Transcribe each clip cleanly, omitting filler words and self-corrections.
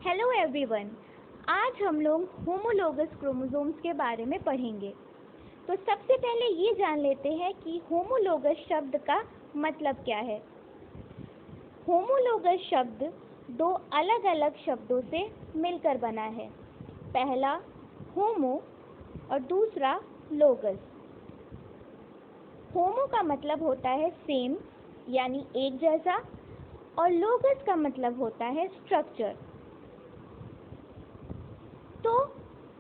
Hello everyone. आज हम लोग होमोलोगस क्रोमोसोम्स के बारे में पढ़ेंगे। तो सबसे पहले ये जान लेते हैं कि होमोलोगस शब्द का मतलब क्या है। होमोलोगस शब्द दो अलग अलग शब्दों से मिलकर बना है। पहला होमो और दूसरा लोगस। होमो का मतलब होता है सेम यानी एक जैसा, और लोगस का मतलब होता है स्ट्रक्चर। तो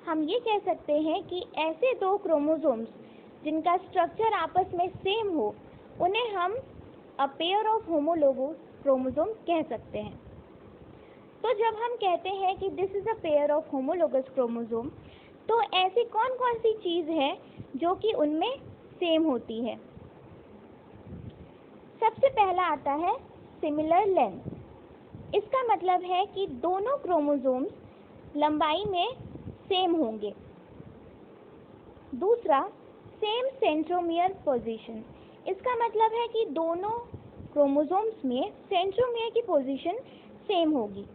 हम ये कह सकते हैं कि ऐसे दो क्रोमोसोम्स जिनका स्ट्रक्चर आपस में सेम हो, उन्हें हम a pair of homologous chromosome कह सकते हैं। तो जब हम कहते हैं कि this is a pair of homologous chromosome, तो ऐसी कौन कौन सी चीज़ है जो कि उनमें सेम होती है। सबसे पहला आता है सिमिलर लेंथ। इसका मतलब है कि दोनों क्रोमोसोम्स लंबाई में सेम होंगे। दूसरा सेम सेंट्रोमियर पोजीशन। इसका मतलब है कि दोनों क्रोमोसोम्स में सेंट्रोमियर की पोजीशन सेम होगी।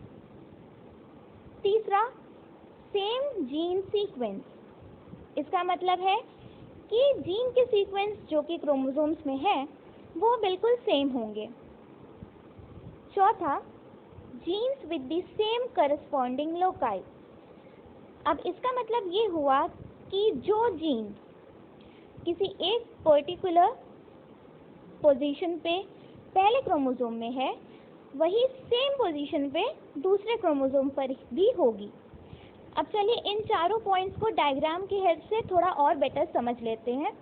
तीसरा सेम जीन सीक्वेंस। इसका मतलब है कि जीन के सीक्वेंस जो कि क्रोमोसोम्स में है वो बिल्कुल सेम होंगे। चौथा genes with the same corresponding loci. अब इसका मतलब ये हुआ कि जो जीन किसी एक पर्टिकुलर पोजीशन पे पहले क्रोमोसोम में है, वही सेम पोजीशन पे दूसरे क्रोमोसोम पर भी होगी। अब चलिए इन चारों पॉइंट्स को डायग्राम की हेल्प से थोड़ा और बेटर समझ लेते हैं।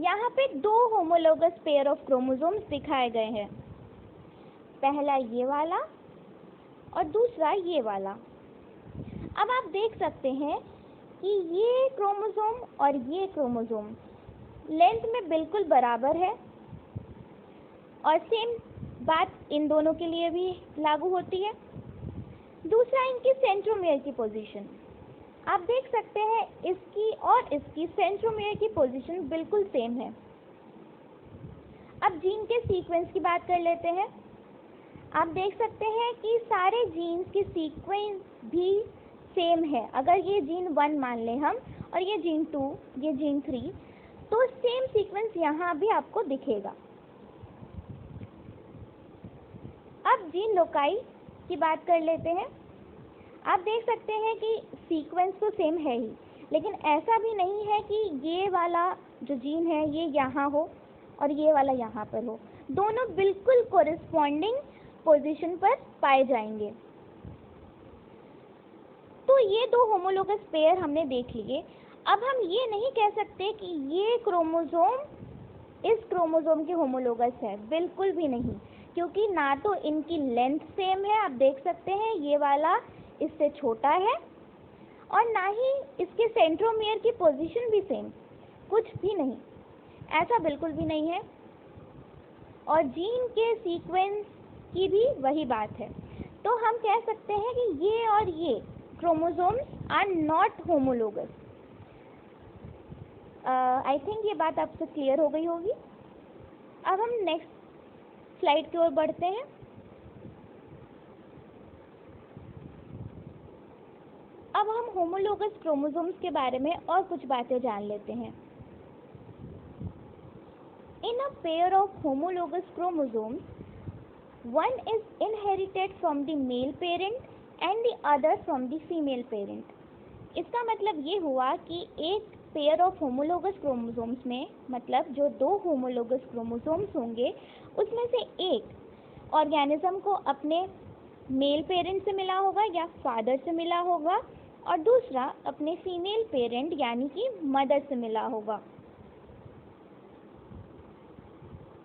यहाँ पे दो होमोलोगस पेयर ऑफ क्रोमोसोम्स दिखाए गए हैं। पहला ये वाला और दूसरा ये वाला। अब आप देख सकते हैं कि ये क्रोमोसोम और ये क्रोमोसोम लेंथ में बिल्कुल बराबर है, और सेम बात इन दोनों के लिए भी लागू होती है। दूसरा इनकी सेंट्रोमियर की पोजीशन। आप देख सकते हैं इसकी और इसकी सेंट्रोमियर की पोजीशन बिल्कुल सेम है। अब जीन के सीक्वेंस की बात कर लेते हैं। आप देख सकते हैं कि सारे जीन्स की सीक्वेंस भी सेम है। अगर ये जीन 1 मान लें हम, और ये जीन 2, ये जीन 3, तो सेम सीक्वेंस यहाँ भी आपको दिखेगा। अब जीन लोकाई की बात कर लेते हैं। आप देख सकते हैं कि सीक्वेंस तो सेम है ही, लेकिन ऐसा भी नहीं है कि ये वाला जो जीन है ये यहाँ हो और ये वाला यहाँ पर हो। दोनों बिल्कुल कोरिस्पॉन्डिंग पोजीशन पर पाए जाएंगे। तो ये दो होमोलोगस पेयर हमने देख लिए। अब हम ये नहीं कह सकते कि ये क्रोमोसोम इस क्रोमोसोम के होमोलोगस है, बिल्कुल भी नहीं, क्योंकि ना तो इनकी लेंथ सेम है, आप देख सकते हैं ये वाला इससे छोटा है, और ना ही इसके सेंट्रोमियर की पोजीशन भी सेम, कुछ भी नहीं, ऐसा बिल्कुल भी नहीं है। और जीन के सीक्वेंस की भी वही बात है। तो हम कह सकते हैं कि ये और ये chromosomes are not homologous. I think ये बात आपसे क्लियर हो गई होगी। अब हम नेक्स्ट स्लाइड की ओर बढ़ते हैं। अब हम होमोलोगस क्रोमोसोम्स के बारे में और कुछ बातें जान लेते हैं। In a pair of homologous chromosomes, one is inherited from the male parent and the other from the female parent. इसका मतलब ये हुआ कि एक पेयर ऑफ होमोलोगस क्रोमोसोम्स में, मतलब जो दो होमोलोगस क्रोमोसोम्स होंगे, उसमें से एक ऑर्गेनिज्म को अपने मेल पेरेंट से मिला होगा या फादर से मिला होगा, और दूसरा अपने फीमेल पेरेंट यानी कि मदर से मिला होगा।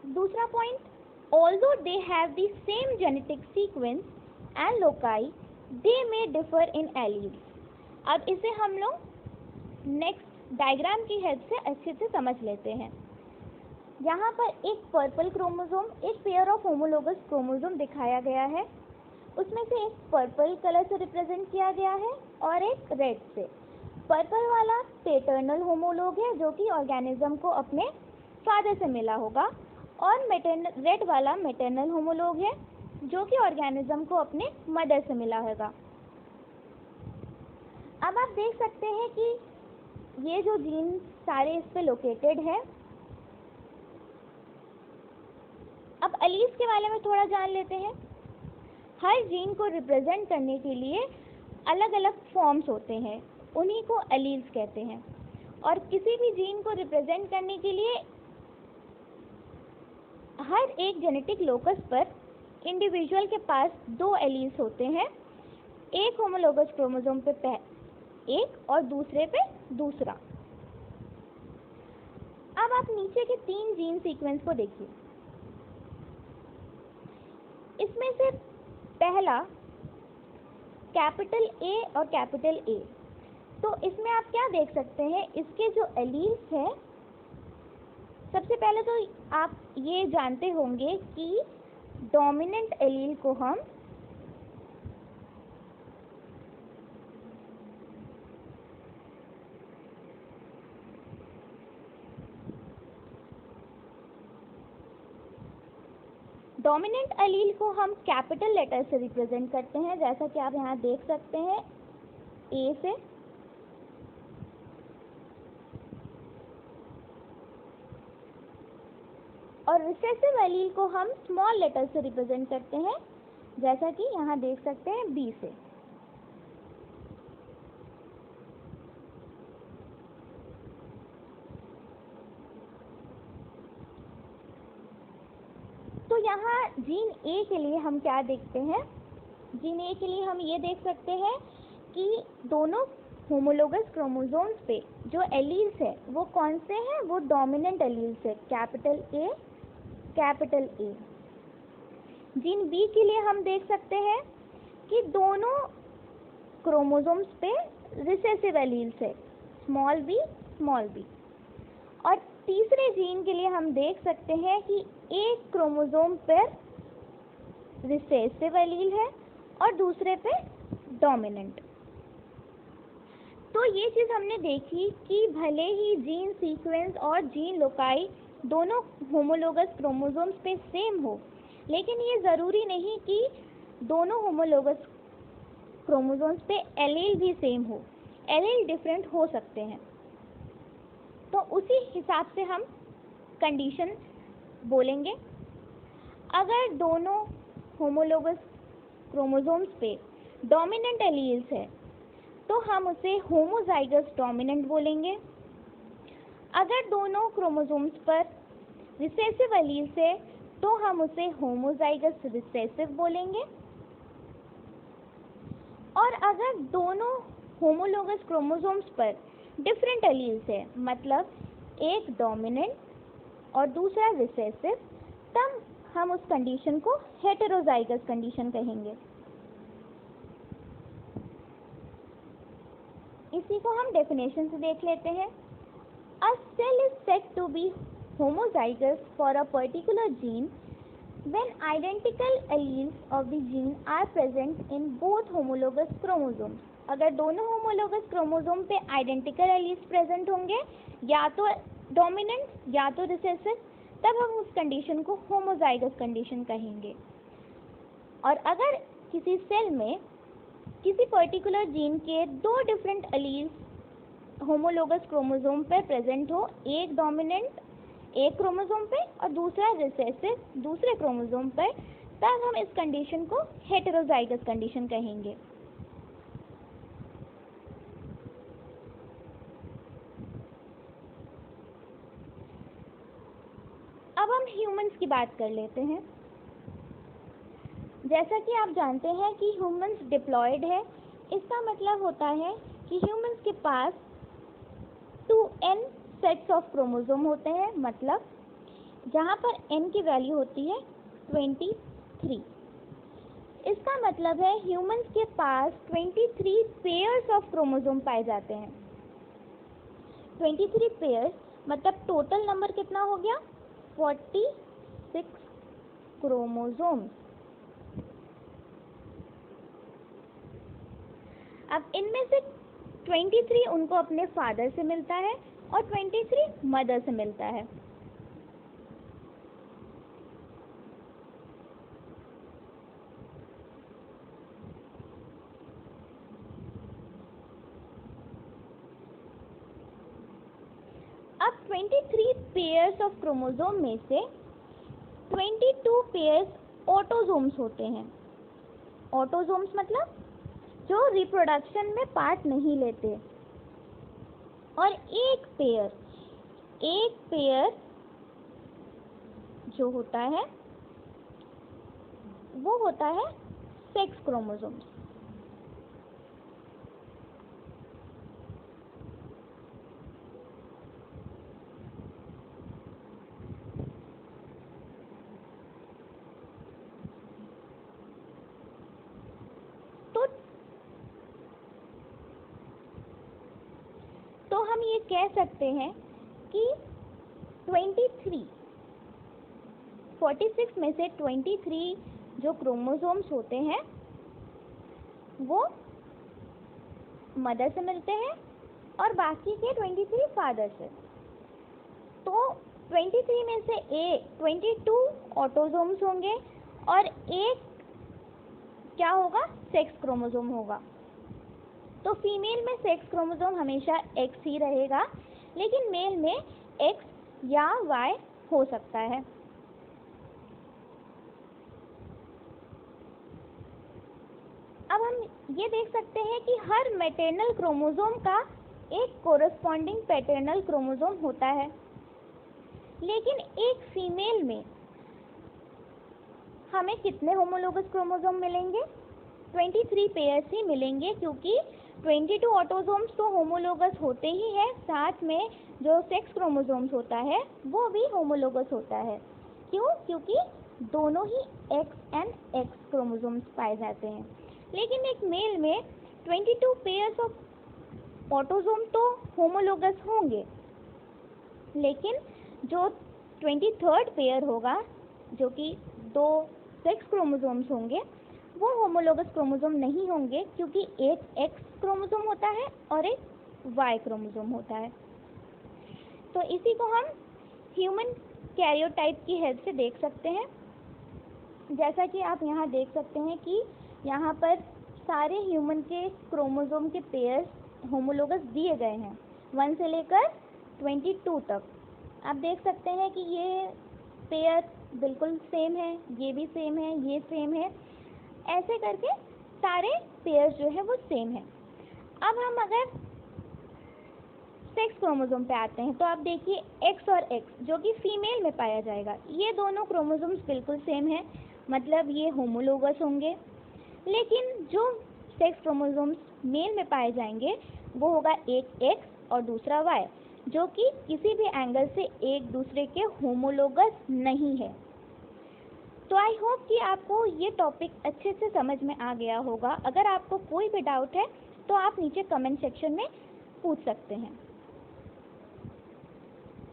दूसरा point, although they have the same genetic sequence and loci, they may differ in alleles. अब इसे हम लोग नेक्स्ट डायग्राम की हेल्प से अच्छे से समझ लेते हैं। यहाँ पर एक पर्पल क्रोमोसोम, एक पेयर ऑफ होमोलोगस क्रोमोसोम दिखाया गया है। उसमें से एक पर्पल कलर से रिप्रेजेंट किया गया है और एक रेड से। पर्पल वाला पैटर्नल होमोलोग है जो कि ऑर्गेनिज्म को अपने फादर से मिला होगा, और रेड वाला मैटरनल होमोलोग है जो कि ऑर्गेनिज्म को अपने मदर से मिला होगा। अब आप देख सकते हैं कि ये जो जीन सारे इस पे लोकेटेड है। अब एलील्स के बारे में थोड़ा जान लेते हैं। हर जीन को रिप्रेजेंट करने के लिए अलग अलग फॉर्म्स होते हैं, उन्हीं को एलील्स कहते हैं। और किसी भी जीन को रिप्रेजेंट करने के लिए हर एक जेनेटिक लोकस पर इंडिविजुअल के पास 2 एलील्स होते हैं, एक होमोलोगस क्रोमोसोम पे एक और दूसरे पे दूसरा। अब आप नीचे के 3 जीन सीक्वेंस को देखिए। इसमें से पहला कैपिटल ए और कैपिटल ए। तो इसमें आप क्या देख सकते हैं, इसके जो एलील्स हैं, सबसे पहले तो आप ये जानते होंगे कि डोमिनेंट एलील को हम कैपिटल लेटर से रिप्रेजेंट करते हैं, जैसा कि आप यहाँ देख सकते हैं ए से। और रिसेसिव एलील को हम स्मॉल लेटर से रिप्रेजेंट करते हैं, जैसा कि यहाँ देख सकते हैं बी से। तो यहाँ जीन ए के लिए हम क्या देखते हैं, जीन ए के लिए हम ये देख सकते हैं कि दोनों होमोलोगस क्रोमोसोम्स पे जो एलील्स है वो कौन से हैं, वो डोमिनेंट एलील्स है, capital A capital A. Gene B के लिए हम देख सकते हैं कि दोनों क्रोमोसोम्स पे रिसेसिव एलील्स है, स्मॉल बी स्मॉल बी। और तीसरे जीन के लिए हम देख सकते हैं कि एक क्रोमोसोम पर रिसेसिव एलील है और दूसरे पे डोमिनेंट। तो ये चीज़ हमने देखी कि भले ही जीन सीक्वेंस और जीन लोकाई दोनों होमोलोगस क्रोमोसोम्स पे सेम हो, लेकिन ये ज़रूरी नहीं कि दोनों होमोलोगस क्रोमोसोम्स पे एलील भी सेम हो, एलील डिफरेंट हो सकते हैं। तो उसी हिसाब से हम कंडीशन बोलेंगे। अगर दोनों होमोलोगस क्रोमोसोम्स पे डोमिनेंट एलील्स है तो हम उसे होमोजाइगस डोमिनेंट बोलेंगे। अगर दोनों क्रोमोसोम्स पर रिसेसिव एलील्स है तो हम उसे होमोजाइगस रिसेसिव बोलेंगे। और अगर दोनों होमोलोगस क्रोमोसोम्स पर डिफरेंट एलील्स है, मतलब एक डोमिनेंट और दूसरा रिसेसिव, तब हम उस कंडीशन को हेटेरोजाइगस कंडीशन कहेंगे। इसी को हम डेफिनेशन से देख लेते हैं। A cell is said to be homozygous for a particular gene when identical alleles of the gene are present in both homologous chromosomes. अगर दोनों होमोलोगस क्रोमोसोम पे आइडेंटिकल एलील्स प्रेजेंट होंगे, या तो डोमिनेंट या तो रिसेसिव, तब हम उस कंडीशन को होमोजाइगस कंडीशन कहेंगे। और अगर किसी सेल में किसी पर्टिकुलर जीन के 2 डिफरेंट एलील्स होमोलोगस क्रोमोसोम पे प्रेजेंट हो, एक डोमिनेंट एक क्रोमोसोम पे और दूसरा रिसेसिव दूसरे क्रोमोसोम पर, तब हम इस कंडीशन को हेटेरोजाइगस कंडीशन कहेंगे। अब हम ह्यूमंस की बात कर लेते हैं। जैसा कि आप जानते हैं कि ह्यूमंस डिप्लॉयड है, इसका मतलब होता है कि ह्यूमंस के पास 2n सेट्स ऑफ क्रोमोसोम होते हैं, मतलब जहाँ पर n की वैल्यू होती है 23। इसका मतलब है ह्यूमंस के पास 23 पेयर्स ऑफ क्रोमोसोम पाए जाते हैं। 23 पेयर्स मतलब टोटल नंबर कितना हो गया, 46 क्रोमोसोम। अब इनमें से 23 उनको अपने फादर से मिलता है और 23 मदर से मिलता है। अब 23 पेयर्स ऑफ क्रोमोसोम में से 22 पेयर्स ऑटोसोम्स होते हैं। ऑटोसोम्स मतलब जो रिप्रोडक्शन में पार्ट नहीं लेते, और एक पेयर जो होता है वो होता है सेक्स क्रोमोसोम्स। तो हम ये कह सकते हैं कि 46 में से 23 जो क्रोमोसोम्स होते हैं वो मदर से मिलते हैं और बाकी के 23 फादर से। तो 23 में से 22 ऑटोसोम्स होंगे और एक क्या होगा, सेक्स क्रोमोसोम होगा। तो फीमेल में सेक्स क्रोमोसोम हमेशा X ही रहेगा, लेकिन मेल में X या Y हो सकता है। अब हम ये देख सकते हैं कि हर मैटरनल क्रोमोसोम का एक कोरस्पॉन्डिंग पैटर्नल क्रोमोसोम होता है, लेकिन एक फीमेल में हमें कितने होमोलोगस क्रोमोसोम मिलेंगे? 23 पेयर्स ही मिलेंगे, क्योंकि 22 ऑटोसोम्स तो होमोलोगस होते ही हैं, साथ में जो सेक्स क्रोमोसोम्स होता है वो भी होमोलोगस होता है। क्यों? क्योंकि दोनों ही X एंड X क्रोमोसोम्स पाए जाते हैं। लेकिन एक मेल में 22 पेयर्स ऑफ ऑटोसोम तो होमोलोगस होंगे, लेकिन जो 23rd पेयर होगा, जो कि 2 सेक्स क्रोमोसोम्स होंगे, वो होमोलोगस क्रोमोसोम नहीं होंगे, क्योंकि एक X क्रोमोसोम होता है और एक Y क्रोमोसोम होता है। तो इसी को हम ह्यूमन कैरियोटाइप की हेल्प से देख सकते हैं। जैसा कि आप यहाँ देख सकते हैं कि यहाँ पर सारे ह्यूमन के क्रोमोसोम के पेयर्स होमोलोगस दिए गए हैं, 1 से लेकर 22 तक। आप देख सकते हैं कि ये पेयर बिल्कुल सेम है, ये भी सेम है, ये सेम है, ऐसे करके सारे पेयर्स जो है वो सेम है। अब हम अगर सेक्स क्रोमोसोम पे आते हैं, तो आप देखिए X और X जो कि फीमेल में पाया जाएगा, ये दोनों क्रोमोसोम्स बिल्कुल सेम है, मतलब ये होमोलोगस होंगे। लेकिन जो सेक्स क्रोमोसोम्स मेल में पाए जाएंगे वो होगा एक X और दूसरा Y, जो कि किसी भी एंगल से एक दूसरे के होमोलोगस नहीं है। तो आई होप कि आपको ये टॉपिक अच्छे से समझ में आ गया होगा। अगर आपको कोई भी डाउट है तो आप नीचे कमेंट सेक्शन में पूछ सकते हैं।